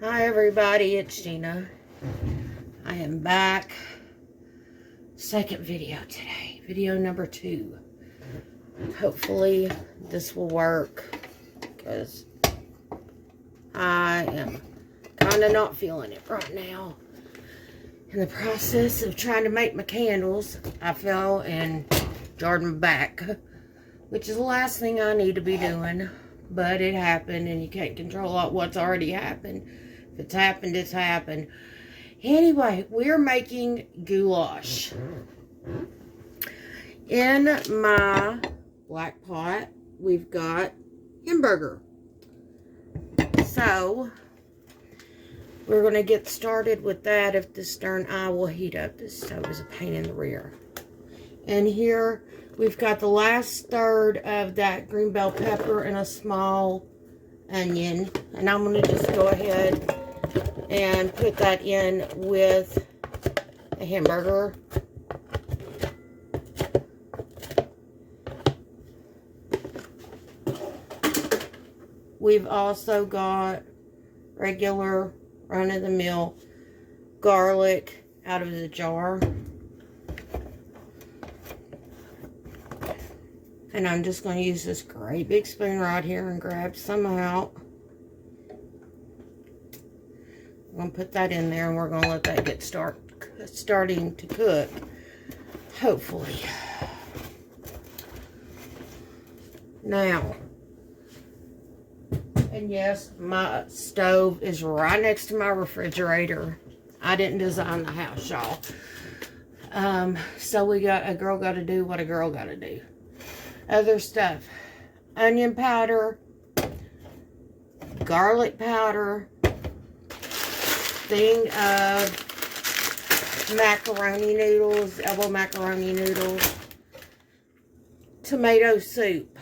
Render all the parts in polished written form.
Hi everybody, it's Gina. I am back. Second video today. Video number 2. Hopefully this will work because I am kind of not feeling it right now. In the process of trying to make my candles, I fell and jarred my back, which is the last thing I need to be doing. But it happened, and you can't control what's already happened. If it's happened, it's happened. Anyway, we're making goulash. In my black pot, we've got hamburger. So, we're going to get started with that if this darn eye will heat up. This stove is a pain in the rear. And here, we've got the last third of that green bell pepper and a small onion. And I'm going to just go ahead and put that in with a hamburger. We've also got regular run-of-the-mill garlic out of the jar. And I'm just going to use this great big spoon right here and grab some out. I'm going to put that in there and we're going to let that get starting to cook. Hopefully. Now. And yes, my stove is right next to my refrigerator. I didn't design the house, y'all. So a girl got to do what a girl got to do. Other stuff. Onion powder. Garlic powder. Thing of macaroni noodles. Elbow macaroni noodles. Tomato soup.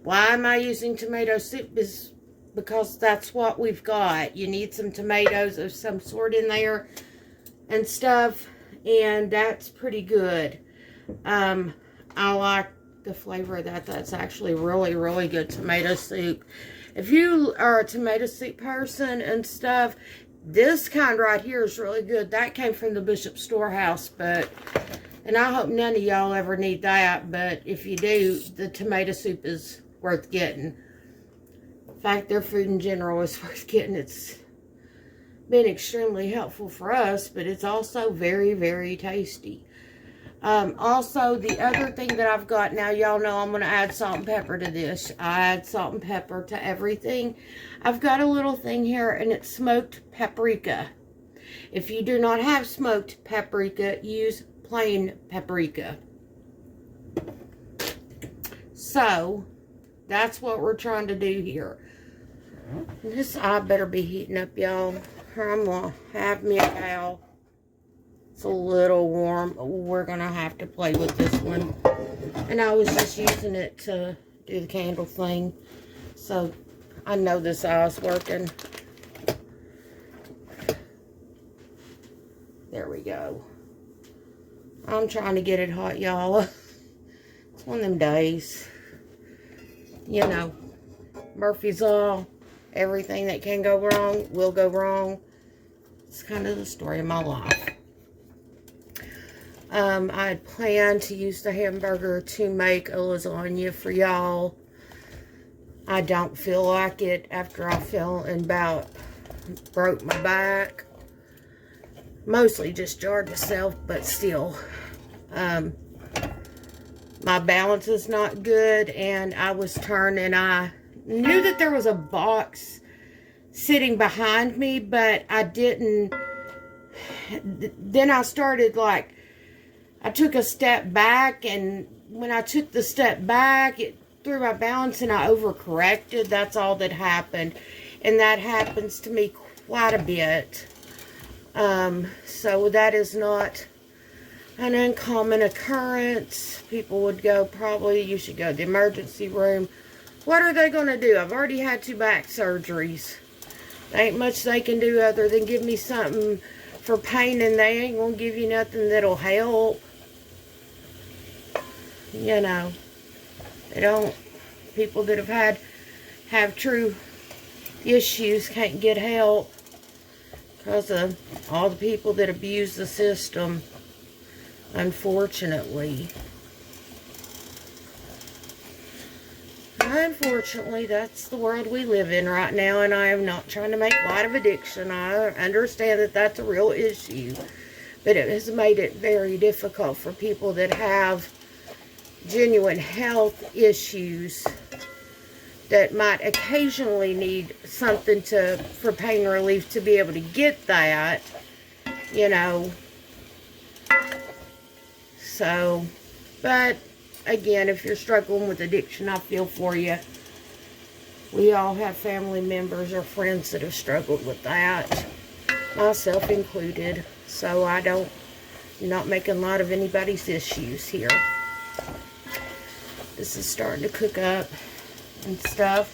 Why am I using tomato soup? Is because that's what we've got. You need some tomatoes of some sort in there and stuff, and that's pretty good. I like the flavor of that. That's actually really, really good tomato soup. If you are a tomato soup person and stuff, this kind right here is really good. That came from the Bishop Storehouse, and I hope none of y'all ever need that, but if you do, the tomato soup is worth getting. In fact, their food in general is worth getting. It's been extremely helpful for us, but it's also very, very tasty. Also, the other thing that I've got now, y'all know I'm going to add salt and pepper to this. I add salt and pepper to everything. I've got a little thing here, and it's smoked paprika. If you do not have smoked paprika, use plain paprika. So, that's what we're trying to do here. This eye better be heating up, y'all. I'm going to have me a towel. It's a little warm. We're going to have to play with this one. And I was just using it to do the candle thing. So, I know this eye's working. There we go. I'm trying to get it hot, y'all. It's one of them days. You know, Murphy's Law. Everything that can go wrong will go wrong. It's kind of the story of my life. I had planned to use the hamburger to make a lasagna for y'all. I don't feel like it after I fell and broke my back. Mostly just jarred myself, but still. My balance is not good, and I was turned, and I knew that there was a box sitting behind me, but I didn't. Then I started, like, I took a step back, and when I took the step back, it threw my balance, and I overcorrected. That's all that happened, and that happens to me quite a bit. So that is not an uncommon occurrence. People would go, probably you should go to the emergency room. What are they going to do? I've already had 2 back surgeries. There ain't much they can do other than give me something for pain, and they ain't going to give you nothing that'll help. You know, they don't. People that have true issues, can't get help because of all the people that abuse the system, unfortunately. Unfortunately, that's the world we live in right now, and I am not trying to make light of addiction. I understand that that's a real issue, but it has made it very difficult for people that have genuine health issues that might occasionally need something for pain relief to be able to get that, you know. So, but again, if you're struggling with addiction, I feel for you. We all have family members or friends that have struggled with that, myself included. So I'm not making light of anybody's issues here. This is starting to cook up and stuff.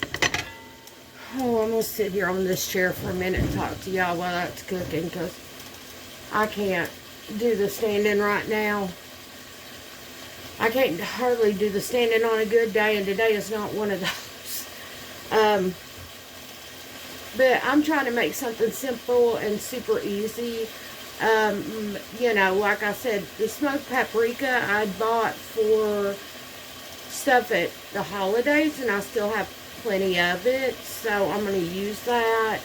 Oh, I'm going to sit here on this chair for a minute and talk to y'all while that's cooking, because I can't do the standing right now. I can't hardly do the standing on a good day, and today is not one of those. But I'm trying to make something simple and super easy. You know, like I said, the smoked paprika I bought for stuff at the holidays, and I still have plenty of it, so I'm going to use that.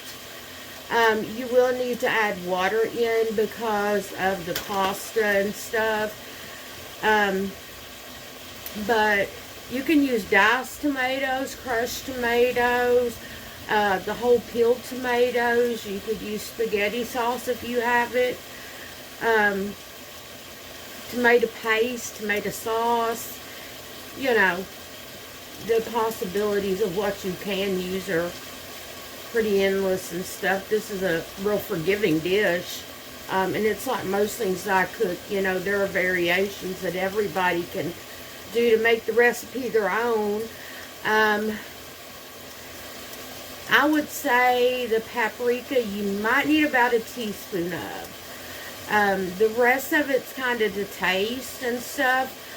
You will need to add water in because of the pasta and stuff. But you can use diced tomatoes, crushed tomatoes, the whole peeled tomatoes. You could use spaghetti sauce if you have it. Tomato paste, tomato sauce. You know, the possibilities of what you can use are pretty endless and stuff. This is a real forgiving dish. And it's like most things I cook, you know, there are variations that everybody can do to make the recipe their own. I would say the paprika you might need about a teaspoon of. The rest of it's kind of to taste and stuff.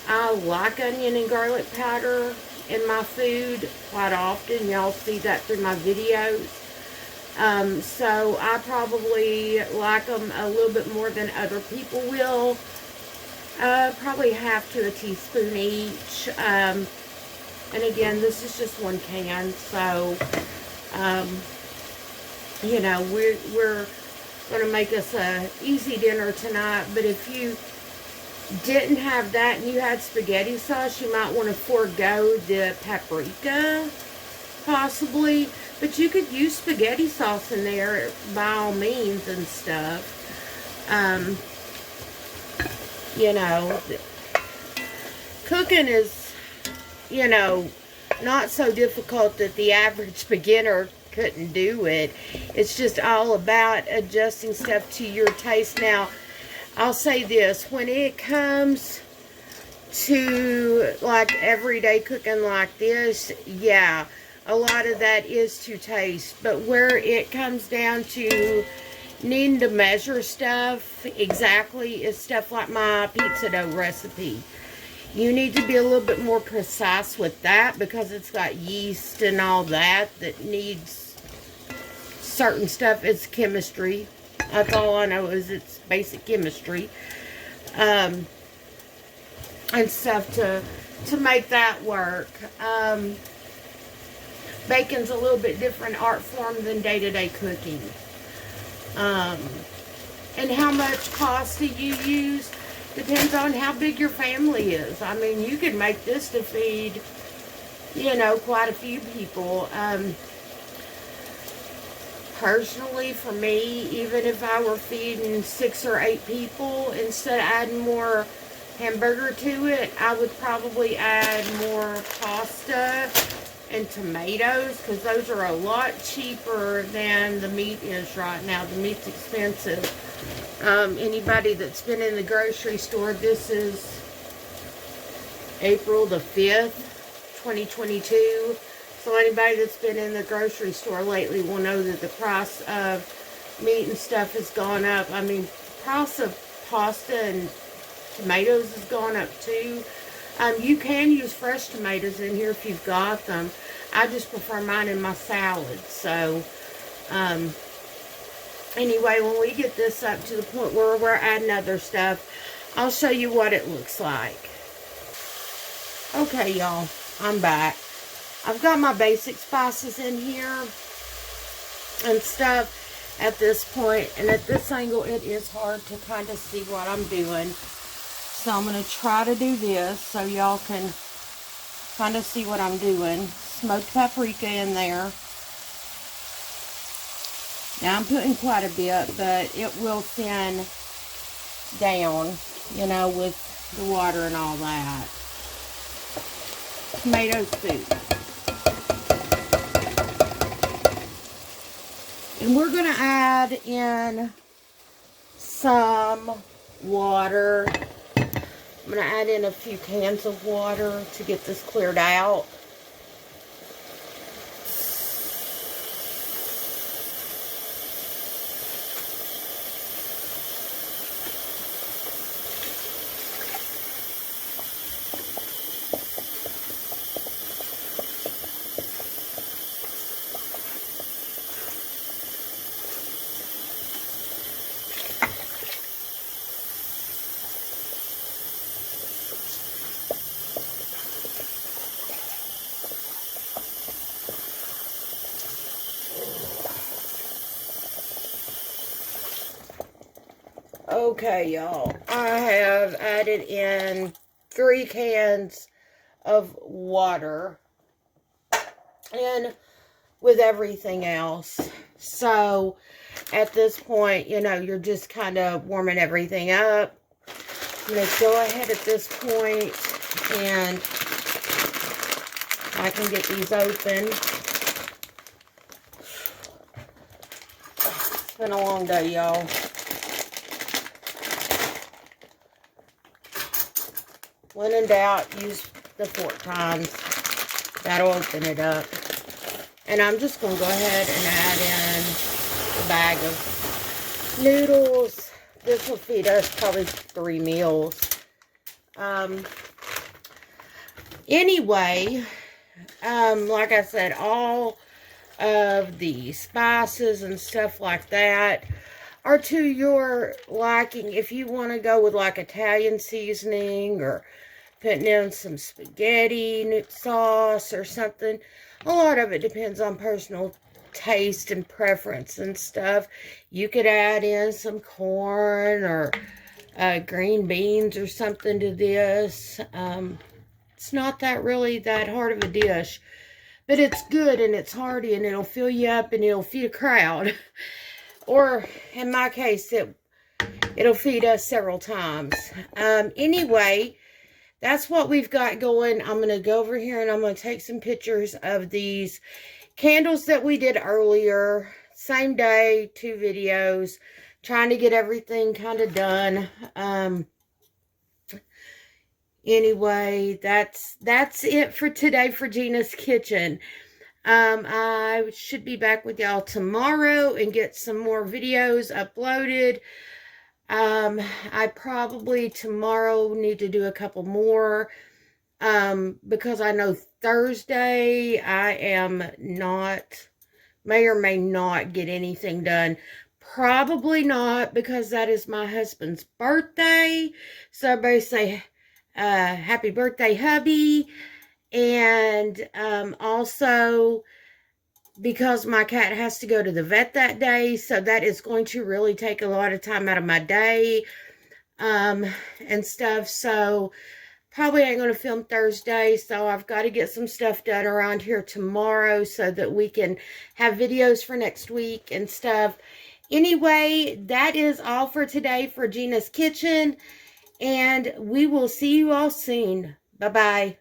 I like onion and garlic powder in my food quite often. Y'all see that through my videos. So I probably like them a little bit more than other people will. Probably half to a teaspoon each. And again, this is just one can, so you know, we're gonna make us a easy dinner tonight. But if you didn't have that and you had spaghetti sauce, you might want to forego the paprika, possibly. But you could use spaghetti sauce in there by all means and stuff. You know, cooking is, you know, not so difficult that the average beginner couldn't do it. It's just all about adjusting stuff to your taste. Now, I'll say this, when it comes to like everyday cooking like this, yeah, a lot of that is to taste. But where it comes down to needing to measure stuff exactly is stuff like my pizza dough recipe. You need to be a little bit more precise with that because it's got yeast and all that needs certain stuff. It's chemistry. That's all I know is it's basic chemistry. And stuff to make that work. Bacon's a little bit different art form than day-to-day cooking. And how much pasta you use depends on how big your family is. I mean, you could make this to feed, you know, quite a few people. Personally, for me, even if I were feeding 6 or 8 people, instead of adding more hamburger to it, I would probably add more pasta and tomatoes, because those are a lot cheaper than the meat is right now. The meat's expensive. Anybody that's been in the grocery store, this is April the 5th, 2022. So anybody that's been in the grocery store lately will know that the price of meat and stuff has gone up. I mean, price of pasta and tomatoes has gone up too. You can use fresh tomatoes in here if you've got them. I just prefer mine in my salad. So, anyway, when we get this up to the point where we're adding other stuff, I'll show you what it looks like. Okay, y'all, I'm back. I've got my basic spices in here and stuff at this point, and at this angle it is hard to kind of see what I'm doing, so I'm going to try to do this so y'all can kind of see what I'm doing. Smoked paprika in there. Now I'm putting quite a bit, but it will thin down, you know, with the water and all that. Tomato soup. And we're going to add in some water. I'm going to add in a few cans of water to get this cleared out. Okay, y'all, I have added in 3 cans of water and with everything else. So at this point, you know, you're just kind of warming everything up. I'm going to go ahead at this point and I can get these open. It's been a long day, y'all. When in doubt, use the fork tines. That'll open it up. And I'm just going to go ahead and add in a bag of noodles. This will feed us probably 3 meals. Anyway, like I said, all of the spices and stuff like that are to your liking. If you want to go with like Italian seasoning or putting in some spaghetti sauce or something, a lot of it depends on personal taste and preference and stuff. You could add in some corn or green beans or something to this. It's not really that hard of a dish, but it's good and it's hearty and it'll fill you up and it'll feed a crowd. Or in my case, it'll feed us several times. Anyway, that's what we've got going. I'm going to go over here and I'm going to take some pictures of these candles that we did earlier. Same day, 2 videos. Trying to get everything kind of done. Anyway, that's it for today for Gina's Kitchen. I should be back with y'all tomorrow and get some more videos uploaded. I probably tomorrow need to do a couple more, because I know Thursday I may or may not get anything done. Probably not, because that is my husband's birthday. So everybody say, happy birthday, hubby. And, also because my cat has to go to the vet that day, so that is going to really take a lot of time out of my day, and stuff. So probably ain't going to film Thursday, so I've got to get some stuff done around here tomorrow so that we can have videos for next week and stuff. Anyway, that is all for today for Gina's Kitchen, and we will see you all soon. Bye-bye.